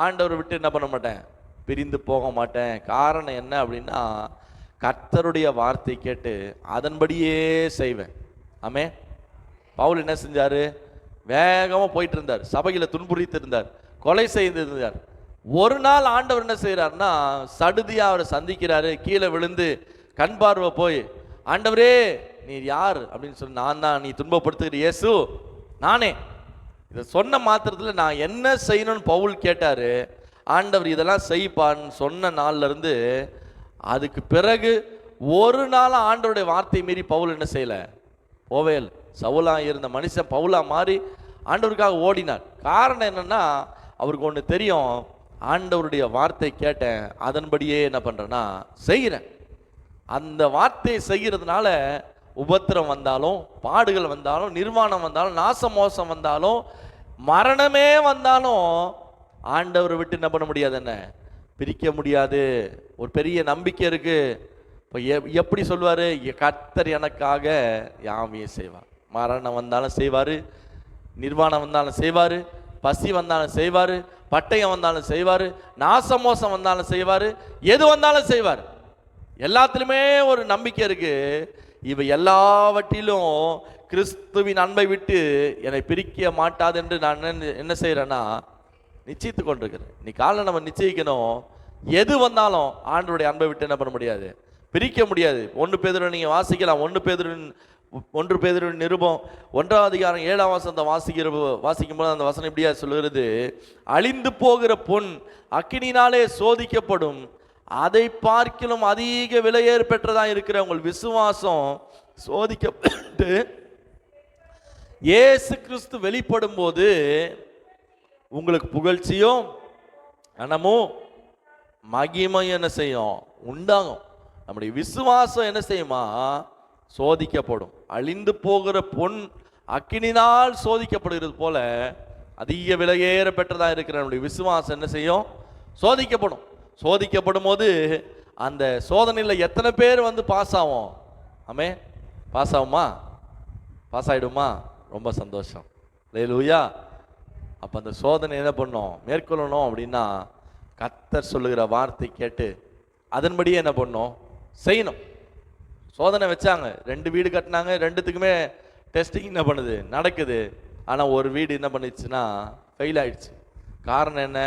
ஆண்டவரை விட்டு என்ன பண்ண மாட்டேன், பிரிந்து போக மாட்டேன். காரணம் என்ன அப்படின்னா, கர்த்தருடைய வார்த்தை கேட்டு அதன்படியே செய்வேன். ஆமே. பவுல் என்ன செஞ்சாரு? வேகமா போயிட்டு இருந்தார், சபையில துன்புறுத்தி இருந்தார், கொலை செய்திருந்தார். ஒரு நாள் ஆண்டவர் என்ன செய்யறாருன்னா, சடுதியா அவரை சந்திக்கிறாரு. கீழே விழுந்து கண் பார்வை போய், ஆண்டவரே நீர் யார் அப்படின்னு சொல்லி, நான் தான் நீ துன்பப்படுத்துகிற இயேசு நானே. இதை சொன்ன மாத்திரத்தில் நான் என்ன செய்யணும்னு பவுல் கேட்டாரு. ஆண்டவர் இதெல்லாம் செய்ப்பான்னு சொன்ன நாள்ல இருந்து அதுக்கு பிறகு ஒரு நாள் ஆண்டவருடைய வார்த்தை மீறி பவுல் என்ன செய்யல, போவே இல்லை. சவுலா இருந்த மனுஷன் பவுலா மாறி ஆண்டவருக்காக ஓடினார். காரணம் என்னன்னா, அவருக்கு ஒன்று தெரியும், ஆண்டவருடைய வார்த்தை கேட்டேன், அதன்படியே என்ன பண்றேன்னா செய்கிறேன். அந்த வார்த்தையை செய்கிறதுனால உபத்திரம் வந்தாலும், பாடுகள் வந்தாலும், நிர்வாணம் வந்தாலும், நாசமோசம் வந்தாலும், மரணமே வந்தாலும் ஆண்டவரை விட்டு என்ன பண்ண முடியாது, என்ன பிரிக்க முடியாது. ஒரு பெரிய நம்பிக்கை இருக்கு. இப்போ எப்படி சொல்லுவாரு? கர்த்தர் எனக்காக யாவையும் செய்வார். மரணம் வந்தாலும் செய்வாரு, நிர்வாணம் வந்தாலும் செய்வாரு, பசி வந்தாலும் செய்வாரு, பட்டயம் வந்தாலும் செய்வாரு, நாசமோசம் வந்தாலும் செய்வாரு, எது வந்தாலும் செய்வார். எல்லாத்திலுமே ஒரு நம்பிக்கை இருக்கு. இவை எல்லாவற்றிலும் கிறிஸ்துவின் அன்பை விட்டு என்னை பிரிக்க மாட்டாது என்று நான் என்ன செய்யறேன்னா நிச்சயித்து கொண்டிருக்கிறேன். நீ காலைல நம்ம நிச்சயிக்கணும், எது வந்தாலும் ஆண்டவருடைய அன்பை விட்டு என்ன பண்ண முடியாது, பிரிக்க முடியாது. 1 பேதுரு நீங்க வாசிக்கலாம். 1 பேதுரு நிருபம் 1ஆம் அதிகாரம் 7ஆம் வசனத்தை வாசிக்கும் போது அந்த வசனம் இப்படியா சொல்லுகிறது, அழிந்து போகிற பொன் அக்கினினாலே சோதிக்கப்படும், அதை பார்க்கிலும் அதிக விலையேறு பெற்றதா இருக்கிற உங்கள் விசுவாசம் சோதிக்கப்பட்டு இயேசு கிறிஸ்து வெளிப்படும் போது உங்களுக்கு புகழ்ச்சியும் கனமும் மகிமையும் என்ன செய்யும், உண்டாகும். நம்முடைய விசுவாசம் என்ன செய்யுமா, சோதிக்கப்படும். அழிந்து போகிற பொன் அக்கினினால் சோதிக்கப்படுகிறது போல அதிக விலையேற பெற்றதா இருக்கிற நம்முடைய விசுவாசம் என்ன செய்யும், சோதிக்கப்படும். சோதிக்கப்படும் போது அந்த சோதனையில் எத்தனை பேர் வந்து பாஸ் ஆகும்? ஆமே, பாஸ் ஆகுமா? பாஸ் ஆகிடுமா? ரொம்ப சந்தோஷம். அல்லேலூயா. அப்போ அந்த சோதனை என்ன பண்ணணும், மேற்கொள்ளணும் அப்படின்னா கர்த்தர் சொல்லுகிற வார்த்தை கேட்டு அதன்படியே என்ன பண்ணணும், செய்யணும். சோதனை வச்சாங்க, 2 வீடு கட்டினாங்க, 2த்துக்குமே டெஸ்டிங் என்ன பண்ணுது, நடக்குது. ஆனால் ஒரு வீடு என்ன பண்ணிச்சுன்னா ஃபெயில் ஆயிடுச்சு. காரணம் என்ன?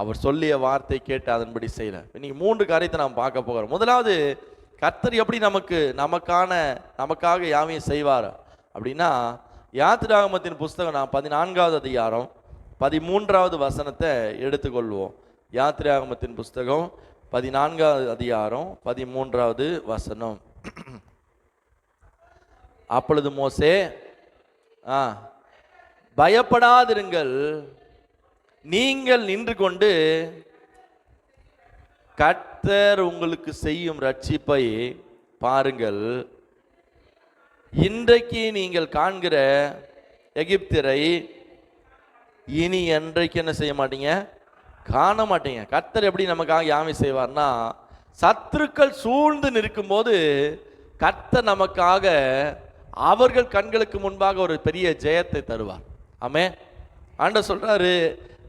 அவர் சொல்லிய வார்த்தை கேட்டு அதன்படி செய்யல. இன்னைக்கு 3 காரியத்தை நாம் பார்க்க போகிறோம். முதலாவது, கர்த்தர் எப்படி நமக்காக யாவையும் செய்வார் அப்படின்னா, யாத்திராகமத்தின் புஸ்தகம் நான் 14ஆவது அதிகாரம் 13ஆவது வசனத்தை எடுத்துக்கொள்வோம். யாத்திராகமத்தின் புஸ்தகம் 14ஆவது அதிகாரம் 13ஆவது வசனம். அப்பொழுது மோசே, பயப்படாதிருங்கள், நீங்கள் நின்று கொண்டு கர்த்தர் உங்களுக்கு செய்யும் ரட்சிப்பை பாருங்கள். இன்றைக்கு நீங்கள் காண்கிற எகிப்தியரை இனி என்றைக்கு என்ன செய்ய மாட்டீங்க, காண மாட்டீங்க. கர்த்தர் எப்படி நமக்காக யாவை செய்வார்னா, சத்துருக்கள் சூழ்ந்து நிற்கும் போது கர்த்தர் நமக்காக அவர்கள் கண்களுக்கு முன்பாக ஒரு பெரிய ஜெயத்தை தருவார். ஆமே. ஆண்டவர் சொல்றாரு,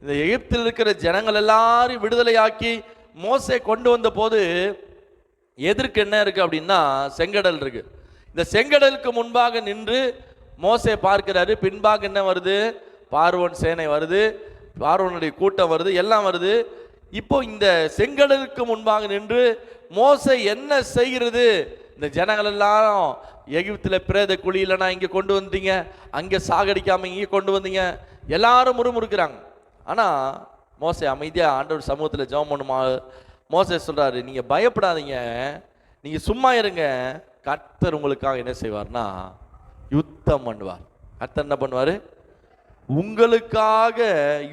இந்த எகிப்தில் இருக்கிற ஜனங்கள் எல்லாரும் விடுதலையாக்கி மோசே கொண்டு வந்த போது எதற்கு என்ன இருக்கு அப்படின்னா செங்கடல் இருக்கு. இந்த செங்கடலுக்கு முன்பாக நின்று மோசே பார்க்கிறாரு. பின்பாக என்ன வருது, பார்வோன் சேனை வருது, பார்வோனுடைய கூட்டம் வருது, எல்லாம் வருது. இப்போ இந்த செங்கடலுக்கு முன்பாக நின்று மோசே என்ன செய்கிறது, இந்த ஜனங்கள் எல்லாரும் எகிப்தில் பிரேத குழியிலனா இங்கே கொண்டு வந்தீங்க, அங்கே சாகடிக்காம இங்கே கொண்டு வந்தீங்க, எல்லாரும் முறுமுறுக்கிறாங்க. ஆனால் மோசே அமைதியாக ஆண்டவர் சமூகத்தில் ஜெபம் பண்ணுமா. மோசே சொல்கிறாரு, நீங்கள் பயப்படாதீங்க, நீங்கள் சும்மா இருங்க, கர்த்தர் உங்களுக்காக என்ன செய்வார்னா யுத்தம் பண்ணுவார். கர்த்தர் என்ன பண்ணுவார், உங்களுக்காக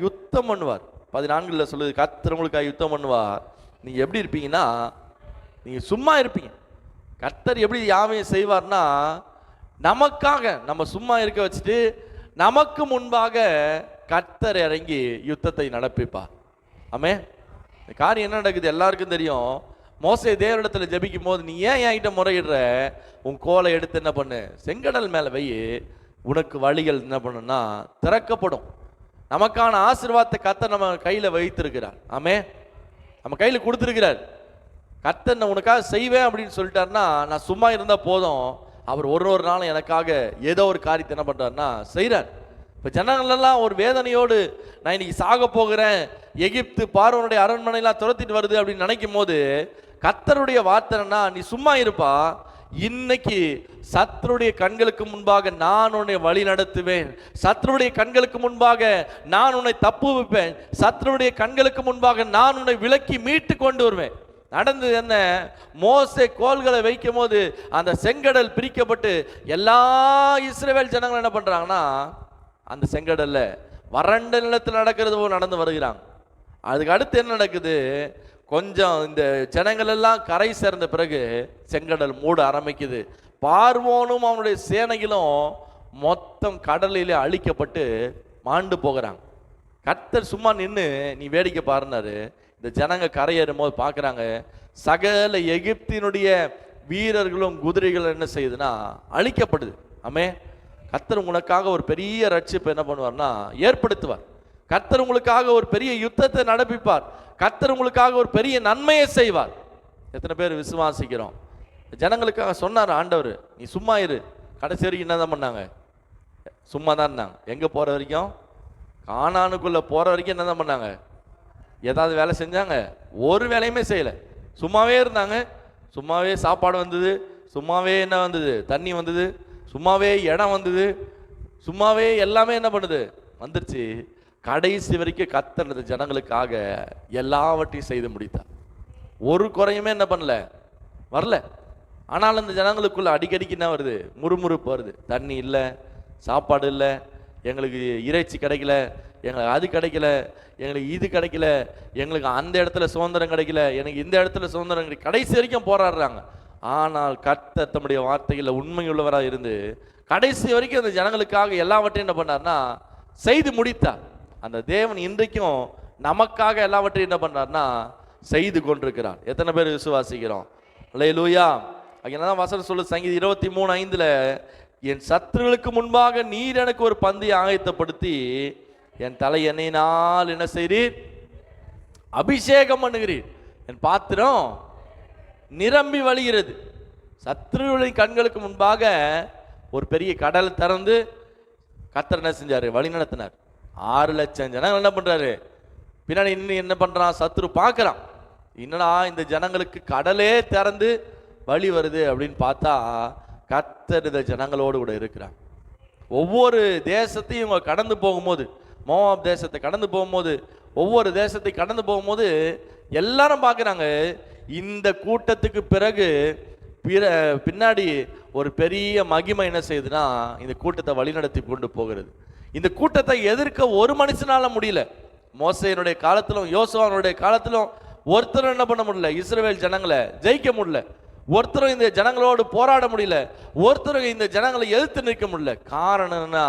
யுத்தம் பண்ணுவார். 14 சொல்லுது, கர்த்தர் உங்களுக்காக யுத்தம் பண்ணுவார். நீங்கள் எப்படி இருப்பீங்கன்னா, நீங்கள் சும்மா இருப்பீங்க. கர்த்தர் எப்படி யாவையும் செய்வார்னா, நமக்காக நம்ம சும்மா இருக்க வச்சுட்டு நமக்கு முன்பாக கர்த்தர் இறங்கி யுத்தத்தை நடப்பிப்பார். ஆமே. இந்த காரியம் என்ன நடக்குது எல்லாருக்கும் தெரியும். மோசே தேவனிடத்தில் ஜெபிக்கும் போது, நீ ஏன் என்கிட்ட முறையிடுற, உன் கோலை எடுத்து என்ன பண்ணு, செங்கடல் மேலே வை, உனக்கு வழிகள் என்ன பண்ணுன்னா திறக்கப்படும். நமக்கான ஆசீர்வாதத்தை கர்த்தர் நம்ம கையில் வைத்திருக்கிறார். ஆமே, நம்ம கையில் கொடுத்துருக்கிறார். கர்த்தர் உனக்காக செய்வேன் அப்படின்னு சொல்லிட்டாருன்னா, நான் சும்மா இருந்தால் போதும், அவர் ஒரு நாளும் எனக்காக ஏதோ ஒரு காரியத்தை என்ன பண்ணுறாருன்னா செய்கிறார். இப்போ ஜனங்களெல்லாம் ஒரு வேதனையோடு, நான் இன்னைக்கு சாக போகிறேன், எகிப்து பார்வோனுடைய அரண்மனையெல்லாம் துரத்திட்டு வருது அப்படின்னு நினைக்கும் போது, கர்த்தருடைய வார்த்தைன்னா, நீ சும்மா இருப்பா, இன்னைக்கு சத்துருடைய கண்களுக்கு முன்பாக நான் உன்னை வழி நடத்துவேன், சத்துருடைய கண்களுக்கு முன்பாக நான் உன்னை தப்பு வைப்பேன், சத்துருடைய கண்களுக்கு முன்பாக நான் உன்னை விலக்கி மீட்டு கொண்டு வருவேன். நடந்தது என்ன? மோசே கோல்களை வைக்கும் போது அந்த செங்கடல் பிரிக்கப்பட்டு எல்லா இஸ்ரவேல் ஜனங்கள் என்ன பண்றாங்கன்னா, அந்த செங்கடல்ல வறண்ட நிலத்தில் நடக்கிறது போல் நடந்து வருகிறாங்க. அதுக்கு அடுத்து என்ன நடக்குது? கொஞ்சம் இந்த ஜனங்கள் எல்லாம் கரை சேர்ந்த பிறகு செங்கடல் மூட ஆரம்பிக்குது. பார்வோனும் அவனுடைய சேனைகளும் மொத்தம் கடலிலே அழிக்கப்பட்டு மாண்டு போகிறாங்க. கர்த்தர் சும்மா நின்று நீ வேடிக்கை பாருனாரு. இந்த ஜனங்க கரையேறும் போது பார்க்குறாங்க, சகல எகிப்தினுடைய வீரர்களும் குதிரைகளும் என்ன செய்யுதுன்னா அழிக்கப்படுது. ஆமே. கர்த்தர் உங்களுக்காக ஒரு பெரிய ரட்சிப்பை என்ன பண்ணுவார்னா ஏற்படுத்துவார். கர்த்தர் உங்களுக்காக ஒரு பெரிய யுத்தத்தை நடப்பிப்பார். கர்த்தர் உங்களுக்காக ஒரு பெரிய நன்மையை செய்வார். எத்தனை பேர் விசுவாசிக்கிறோம்? ஜனங்களுக்காக சொன்னார் ஆண்டவர், நீ சும்மா இரு. கடைசி வரைக்கும் என்னதான் பண்ணாங்க? சும்மா தான் இருந்தாங்க. எங்கே போகிற வரைக்கும்? கானானுக்குள்ளே போகிற வரைக்கும் என்னதான் பண்ணாங்க? ஏதாவது வேலை செஞ்சாங்க? ஒரு வேலையுமே செய்யலை. சும்மாவே இருந்தாங்க. சும்மாவே சாப்பாடு வந்தது, சும்மாவே என்ன வந்தது, தண்ணி வந்தது, சும்மாவே இடம் வந்தது, சும்மாவே எல்லாமே என்ன பண்ணுது வந்துருச்சு. கடைசி வரைக்கும் கர்த்தர் ஜனங்களுக்காக எல்லாவற்றையும் செய்து முடித்தார். ஒரு குறையுமே என்ன பண்ணல, வரல. ஆனால் அந்த ஜனங்களுக்குள்ள அடிக்கடிக்கு என்ன வருது? முறுமுறுப்பு வருது. தண்ணி இல்லை, சாப்பாடு இல்லை, எங்களுக்கு இறைச்சி கிடைக்கல, எங்களுக்கு அது கிடைக்கல, எங்களுக்கு இது கிடைக்கல, எங்களுக்கு அந்த இடத்துல சுதந்திரம் கிடைக்கல, எனக்கு இந்த இடத்துல சுதந்திரம் கிடைக்கல. கடைசி வரைக்கும் போராடுறாங்க. ஆனால் கர்த்தர் தம்முடைய வார்த்தைகளில் உண்மையுள்ளவராக இருந்து கடைசி வரைக்கும் அந்த ஜனங்களுக்காக எல்லாவற்றையும் என்ன பண்ணார்னா செய்து முடித்தார். அந்த தேவன் இன்றைக்கும் நமக்காக எல்லாவற்றையும் என்ன பண்ணார்னா செய்து கொண்டிருக்கிறார். எத்தனை பேர் விசுவாசிக்கிறோம்? அல்லேலூயா. அங்கதான் வசனம் சொல்லு, சங்கீதம் 23:5, என் சத்துருகளுக்கு முன்பாக நீர் எனக்கு ஒரு பந்தியை ஆயத்தப்படுத்தி என் தலை எண்ணெயினால் என்ன செய்றீர்? அபிஷேகம் பண்ணுகிறீர். என் பாத்திரம் நிரம்பி வழிகிறது. சத்துருகளின் கண்களுக்கு முன்பாக ஒரு பெரிய கடல் திறந்து கர்த்தர் என்ன செஞ்சாரு? வழி நடத்தினார். 6 லட்சம் ஜனங்கள் என்ன பண்றாரு? பின்னாடி இன்னும் என்ன பண்றான்? சத்துரு பார்க்கறான், என்னடா இந்த ஜனங்களுக்கு கடலே திறந்து வழி வருது அப்படின்னு பார்த்தா கர்த்தர் இந்த ஜனங்களோடு கூட இருக்கிறான். ஒவ்வொரு தேசத்தையும் இவங்க கடந்து போகும்போது, மோவாப் தேசத்தை கடந்து போகும்போது, ஒவ்வொரு தேசத்தை கடந்து போகும்போது எல்லாரும் பார்க்குறாங்க, இந்த கூட்டத்துக்கு பிறகு பின்னாடி ஒரு பெரிய மகிமை என்ன செய்யுதுன்னா இந்த கூட்டத்தை வழிநடத்தி கொண்டு போகிறது. இந்த கூட்டத்தை எதிர்க்க ஒரு மனுஷனால முடியல. மோசேயினுடைய காலத்திலும் யோசுவானுடைய காலத்திலும் ஒருத்தரும் என்ன பண்ண முடியல, இஸ்ரவேல் ஜனங்களை ஜெயிக்க முடியல. ஒருத்தரும் இந்த ஜனங்களோடு போராட முடியல. ஒருத்தரும் இந்த ஜனங்களை எதிர்த்து நிற்க முடியல. காரணம்னா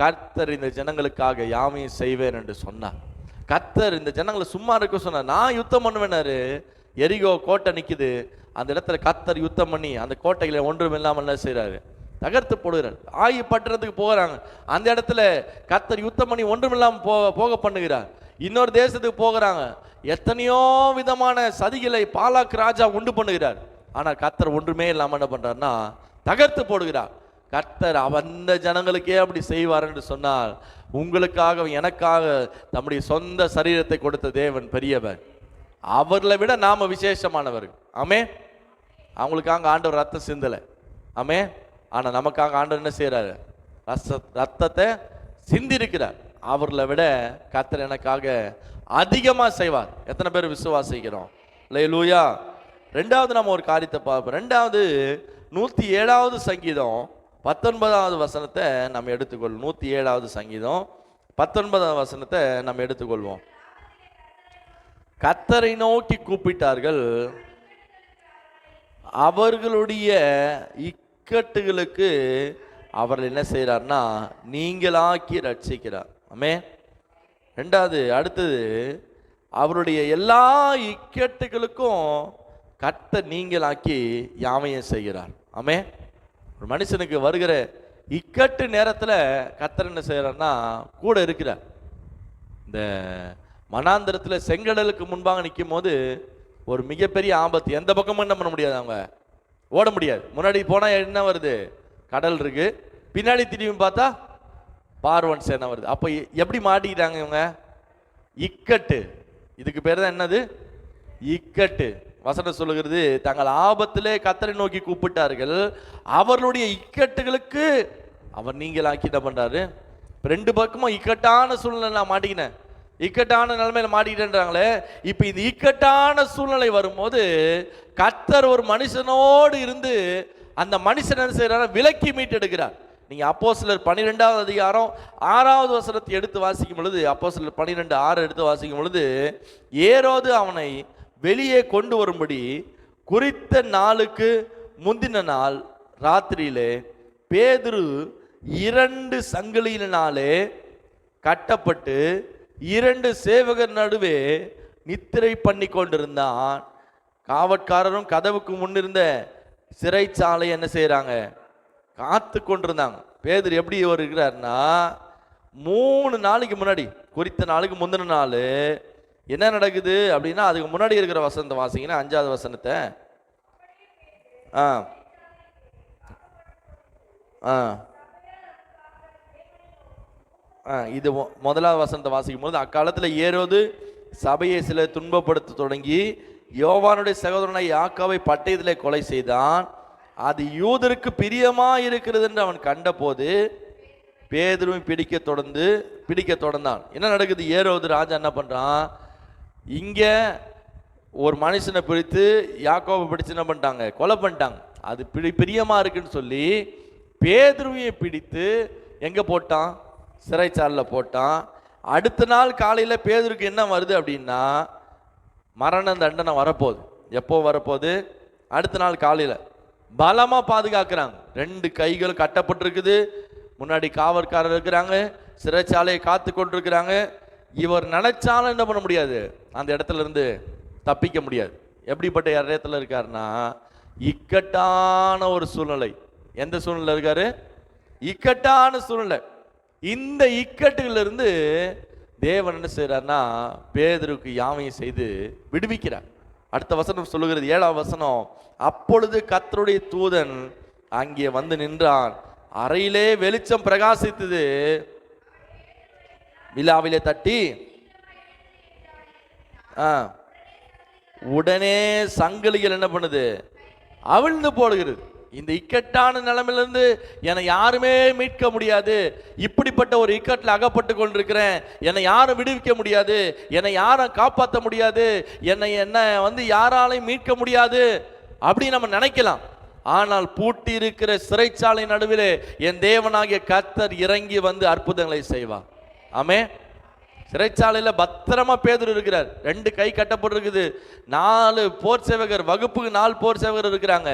கர்த்தர் இந்த ஜனங்களுக்காக யாவையும் செய்வேன் என்று சொன்னார். கர்த்தர் இந்த ஜனங்களை சும்மா இருக்க சொன்னார். நான் யுத்தம் பண்ணுவேனாரு. எரிகோ கோட்டை நிக்குது, அந்த இடத்துல கர்த்தர் யுத்தம் பண்ணி அந்த கோட்டையில ஒன்றும் இல்லாமல் என்ன செய்யறாரு? தகர்த்து போடுகிறார். ஆயி பட்டணத்துக்கு போகிறாங்க. அந்த இடத்துல கர்த்தர் யுத்தம் பண்ணி ஒன்றும் இல்லாமல் போக பண்ணுகிறார். இன்னொரு தேசத்துக்கு போகிறாங்க. எத்தனையோ விதமான சதிகளை பாலாக் ராஜா உண்டு பண்ணுகிறார். ஆனால் கர்த்தர் ஒன்றுமே இல்லாமல் என்ன பண்றாருன்னா தகர்த்து போடுகிறார். கர்த்தர் அந்த ஜனங்களுக்கே அப்படி செய்வார் என்று சொன்னால், உங்களுக்காக எனக்காக தம்முடைய சொந்த சரீரத்தை கொடுத்த தேவன் பெரியவர். அவர்களை விட நாம விசேஷமானவர்கள். ஆமே. அவங்களுக்காக ஆண்டவர் ரத்தம் சிந்தலை. ஆமே. ஆனா நமக்காக ஆண்டவர் என்ன செய்யறாரு? ரத்தத்தை சிந்தி இருக்கிறார். அவர்களை விட கர்த்தர் எனக்காக அதிகமா செய்வார். எத்தனை பேர் விசுவாசிக்கிறோம்? அல்லேலூயா. ரெண்டாவது நம்ம ஒரு காரியத்தை பார்ப்போம். ரெண்டாவது 107வது சங்கீதம் 19வது வசனத்தை நம்ம எடுத்துக்கொள்வோம். 107வது சங்கீதம் 19வது வசனத்தை நம்ம எடுத்துக்கொள்வோம். கர்த்தரை நோக்கி கூப்பிட்டார்கள், அவர்களுடைய இக்கட்டுகளுக்கு அவர் என்ன செய்கிறார்னா நீங்களாக்கி ரட்சிக்கிறார். ஆமே. ரெண்டாவது, அடுத்தது, அவருடைய எல்லா இக்கட்டுகளுக்கும் கர்த்தர் நீங்களாக்கி யாவையும் செய்கிறார். ஆமே. ஒரு மனுஷனுக்கு வருகிற இக்கட்டு நேரத்தில் கர்த்தர் என்ன செய்கிறார்னா கூட இருக்கிறார். இந்த மனாந்திரத்தில் செங்கடலுக்கு முன்பாக நிற்கும் போது ஒரு மிகப்பெரிய ஆபத்து. எந்த பக்கமும் என்ன பண்ண முடியாது, அவங்க ஓட முடியாது. முன்னாடி போனால் என்ன வருது, கடல் இருக்கு. பின்னாடி திரும்பி பார்த்தா பார்வன் சேனை வருது. அப்போ எப்படி மாட்டிக்கிட்டாங்க இவங்க? இக்கட்டு. இதுக்கு பேர் தான் என்னது, இக்கட்டு. வசனம் சொல்லுகிறது, தங்கள் ஆபத்திலே கர்த்தரை நோக்கி கூப்பிட்டார்கள், அவர்களுடைய இக்கட்டுகளுக்கு அவர் நீங்களாக்கி என்ன பண்றாரு. ரெண்டு பக்கமும் இக்கட்டான சூழ்நிலை நான் மாட்டிக்கினேன், இக்கட்டான நிலைமையில மாட்டிக்கிட்டேன்றாங்களே. இப்ப இந்த இக்கட்டான சூழ்நிலை வரும்போது கர்த்தர் ஒரு மனுஷனோடு இருந்து அந்த மனுஷன் என்ன செய்யறாரு, விலக்கி மீட்டெடுக்கிறார். நீங்க அப்போஸ்தலர் 12வது அதிகாரம் 6வது வசனத்தை எடுத்து வாசிக்கும் பொழுது, அப்போஸ்தலர் 12:6 எடுத்து வாசிக்கும் பொழுது, ஏரோது அவனை வெளியே கொண்டு வரும்படி குறித்த நாளுக்கு முந்தின நாள் ராத்திரியிலே பேதுரு 2 சங்கிலியினாலே கட்டப்பட்டு 2 சேவகர் நடுவே நித்திரை பண்ணி கொண்டிருந்தான். காவற்காரரும் கதவுக்கு முன்னிருந்த சிறைச்சாலை என்ன செய்யறாங்க, காத்து கொண்டிருந்தாங்க. பேதுரு எப்படி இருக்கிறார்னா, 3 நாளைக்கு முன்னாடி, குறித்த நாளுக்கு முந்தின நாள் என்ன நடக்குது அப்படின்னா, அதுக்கு முன்னாடி இருக்கிற வசனத்தை வாசிங்கன்னா 5வது வசனத்தை. இது 1வது வசனத்தை வாசிக்கும் போது, அக்காலத்தில் ஏரோது சபையை சில துன்பப்படுத்த தொடங்கி யோவானுடைய சகோதரனை யாக்கோவை பட்டயத்திலே கொலை செய்தான். அது யூதருக்கு பிரியமா இருக்கிறது என்று அவன் கண்ட போது பேதுருவை பிடிக்க தொடர்ந்தான். என்ன நடக்குது, ஏரோது ராஜா என்ன பண்றான், இங்க ஒரு மனுஷனை பிடித்து யாக்கோவை பிடிச்சு என்ன பண்ணிட்டாங்க, கொலை பண்ணிட்டாங்க. அது பிரியமா இருக்குன்னு சொல்லி பேதுருவையை பிடித்து எங்க போட்டான், சிறைச்சாலையில் போட்டான். அடுத்த நாள் காலையில பேதுருக்கு என்ன வருது அப்படின்னா, மரண தண்டனை வரப்போகுது. எப்போ வரப்போகுது, அடுத்த நாள் காலையில. பலமா பாதுகாக்கிறாங்க, 2 கைகள் கட்டப்பட்டிருக்குது, முன்னாடி காவற்காரர் இருக்கிறாங்க, சிறைச்சாலையை காத்து கொண்டிருக்கிறாங்க. இவர் நினைச்சாலும் என்ன பண்ண முடியாது, அந்த இடத்துல இருந்து தப்பிக்க முடியாது. எப்படிப்பட்ட இடத்துல இருக்காருன்னா, இக்கட்டான ஒரு சூழ்நிலை. எந்த சூழ்நிலை இருக்காரு, இக்கட்டான சூழ்நிலை. இந்த இக்கட்டுல இருந்து தேவன் என்ன செய்யறாருன்னா பேதுருக்கு யாவையும் செய்து விடுவிக்கிறார். அடுத்த வசனம் சொல்லுகிறது, 7வது வசனம், அப்பொழுது கர்த்தருடைய தூதன் அங்கே வந்து நின்றான், அறையிலே வெளிச்சம் பிரகாசித்தது, விழாவிலே தட்டி உடனே சங்கிலிகள் என்ன பண்ணுது, அவிழ்ந்து போடுகிறது. இந்த இக்கட்டான நிலைமையிலிருந்து என்னை யாருமே மீட்க முடியாது, இப்படிப்பட்ட ஒரு இக்கட்டில் அகப்பட்டு கொண்டிருக்கிறேன், என்னை யாரும் விடுவிக்க முடியாது, என்னை யாரும் காப்பாற்ற முடியாது, என்னை யாராலையும் மீட்க முடியாது அப்படி நம்ம நினைக்கலாம். ஆனால் பூட்டி இருக்கிற சிறைச்சாலை நடுவிலே என் தேவனாகிய கர்த்தர் இறங்கி வந்து அற்புதங்களை செய்வார். ஆமே. சிறைச்சாலையில் பத்திரமா பேதுரு இருக்கிறார், 2 கை கட்டப்பட்டிருக்குது, 4 போர் சேவகர், வகுப்புக்கு 4 போர் சேவகர் இருக்கிறாங்க.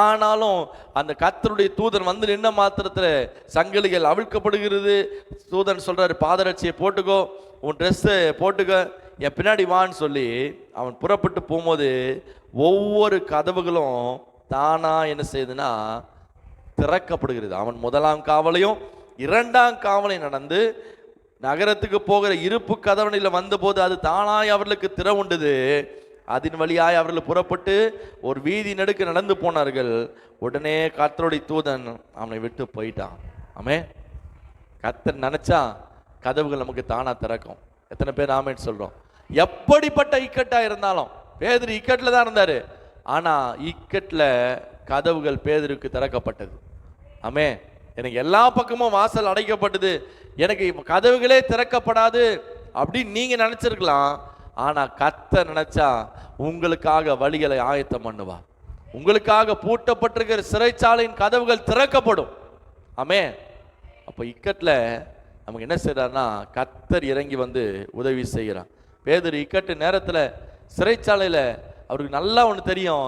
ஆனாலும் அந்த கர்த்தருடைய தூதன் வந்து நின்ன மாத்திரத்தில் சங்கிலிகள் அவிழ்க்கப்படுகிறது. தூதன் சொல்றாரு, பாதரட்சியை போட்டுக்கோ, உன் ட்ரெஸ்ஸை போட்டுக்க, என் பின்னாடி வான்னு சொல்லி அவன் புறப்பட்டு போகும்போது ஒவ்வொரு கதவுகளும் தானா என்ன செய்யுதுன்னா திறக்கப்படுகிறது. அவன் 1ஆம் காவலையும் 2ஆம் காவலையும் நடந்து நகரத்துக்கு போகிற இருப்பு கதவணையில் வந்தபோது அது தானாய் அவர்களுக்கு திறவுண்டது. அதன் வழியாய் அவர்கள் புறப்பட்டு ஒரு வீதி நடுக்க நடந்து போனார்கள். உடனே கர்த்தருடைய தூதன் அவனை விட்டு போயிட்டான். ஆமே. கர்த்தர் நினைச்சா கதவுகள் நமக்கு தானா திறக்கும். எத்தனை பேர் ஆமேன்னு சொல்றோம்? எப்படிப்பட்ட இக்கட்டா இருந்தாலும், பேதுரு இக்கட்டில் தான் இருந்தாரு, ஆனா இக்கட்ல கதவுகள் பேதுருக்கு திறக்கப்பட்டது. ஆமே. எனக்கு எல்லா பக்கமும் வாசல் அடைக்கப்பட்டது, எனக்கு கதவுகளே திறக்கப்படாது அப்படின்னு நீங்க நினைச்சிருக்கலாம். ஆனா கர்த்தர் நினைச்சா உங்களுக்காக வழிகளை ஆயத்தம் பண்ணுவா. உங்களுக்காக பூட்டப்பட்டிருக்கிற சிறைச்சாலையின் கதவுகள் திறக்கப்படும். ஆமே. அப்ப இக்கட்ல நமக்கு என்ன செய்யறாருன்னா கர்த்தர் இறங்கி வந்து உதவி செய்கிறார். பேதுரு இக்கட்டு நேரத்துல சிறைச்சாலையில அவருக்கு நல்லா ஒன்று தெரியும்,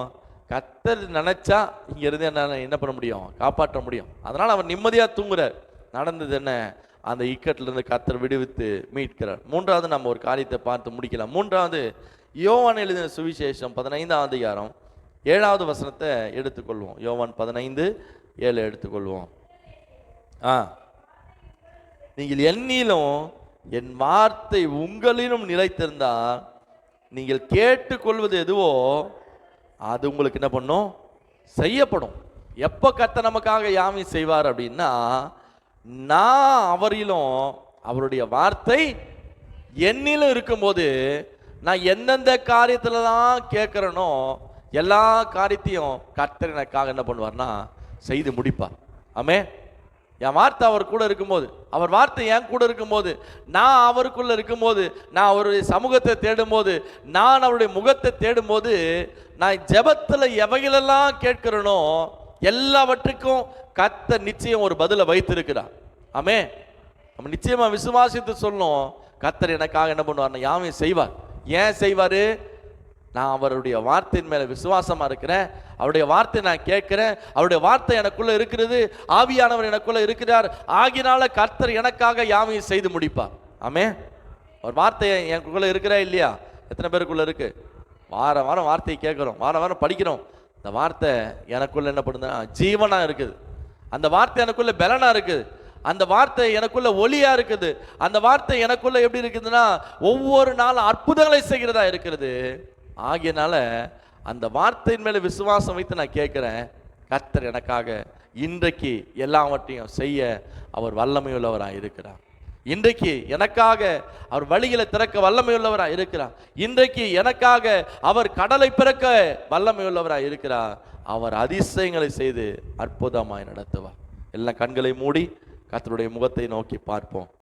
கர்த்தர் நினைச்சா இங்க இருந்து என்ன பண்ண முடியும்? காப்பாற்ற முடியும். அதனால அவர் நிம்மதியா தூங்குறார். நடந்தது என்ன? அந்த இக்கட்டில இருந்து கர்த்தர் விடுவித்து மீட்கிறார். மூன்றாவது நம்ம ஒரு காரியத்தை பார்த்து முடிக்கலாம். மூன்றாவது, யோவான் எழுதின சுவிசேஷம் 15ஆம் அதிகாரம் 7வது வசனத்தை எடுத்துக்கொள்வோம். யோவான் 15:7 எடுத்துக்கொள்வோம். நீங்கள் என்னிலும் என் வார்த்தை உங்களிலும் நிலைத்திருந்தால் நீங்கள் கேட்டுக்கொள்வது எதுவோ அது உங்களுக்கு என்ன பண்ணும்? செய்யப்படும். எப்போ கர்த்தர் நமக்காக யாவையும் செய்வார் அப்படின்னா, நான் அவரிலும் அவருடைய வார்த்தை என்னிலும் இருக்கும்போது, நான் எந்தெந்த காரியத்துல தான் கேட்கிறேனோ எல்லா காரியத்தையும் கர்த்தர் எனக்காக என்ன பண்ணுவார்னா செய்து முடிப்பார். ஆமென். என் வார்த்தை அவர் கூட இருக்கும்போது, அவர் வார்த்தை என் கூட இருக்கும்போது, நான் அவருக்குள்ள இருக்கும்போது, நான் அவருடைய சமூகத்தை தேடும்போது, நான் அவருடைய முகத்தை தேடும்போது, நான் ஜெபத்தில் எவைகளெல்லாம் கேட்கிறேனோ எல்லாவற்றுக்கும் கர்த்தர் நிச்சயம் ஒரு பதிலை வைத்திருக்கிறார். ஆமென். நம்ம நிச்சயமா விசுவாசித்து சொல்லணும், கர்த்தர் எனக்காக என்ன பண்ணுவார்னா யாவையும் செய்வார். ஏன் செய்வாரு? நான் அவருடைய வார்த்தையின் மேல விசுவாசமா இருக்கிறேன், அவருடைய வார்த்தை நான் கேட்கிறேன், அவருடைய வார்த்தை எனக்குள்ள இருக்கிறது, ஆவியானவர் எனக்குள்ள இருக்கிறார், ஆகினால கர்த்தர் எனக்காக யாவையும் செய்து முடிப்பார். ஆமென். ஒரு வார்த்தை எனக்குள்ள இருக்கிறா இல்லையா? எத்தனை பேருக்குள்ள இருக்கு? வாரம் வாரம் வார்த்தையை கேட்கிறோம், வாரம் வாரம் படிக்கிறோம். இந்த வார்த்தை எனக்குள்ள என்ன பண்ணுதுன்னா ஜீவனா இருக்குது, அந்த வார்த்தை எனக்குள்ள பலனா இருக்குது, அந்த வார்த்தை எனக்குள்ள ஒளியா இருக்குது, அந்த வார்த்தை எனக்குள்ள எப்படி இருக்குதுன்னா ஒவ்வொரு நாளும் அற்புதங்களை செய்கிறதா இருக்கிறது. ஆகியனால அந்த வார்த்தையின் மேல விசுவாசம் வைத்து நான் கேட்கிறேன், கர்த்தர் எனக்காக இன்றைக்கு எல்லாவற்றையும் செய்ய அவர் வல்லமையுள்ளவராக இருக்கிறார். இன்றைக்கு எனக்காக அவர் வழிகளை திறக்க வல்லமையுள்ளவராக இருக்கிறார். இன்றைக்கு எனக்காக அவர் கடலை பிறக்க வல்லமையுள்ளவராக இருக்கிறார். அவர் அதிசயங்களை செய்து அற்புதமாய் நடத்துவார். எல்லாம் கண்களை மூடி கர்த்தருடைய முகத்தை நோக்கி பார்ப்போம்.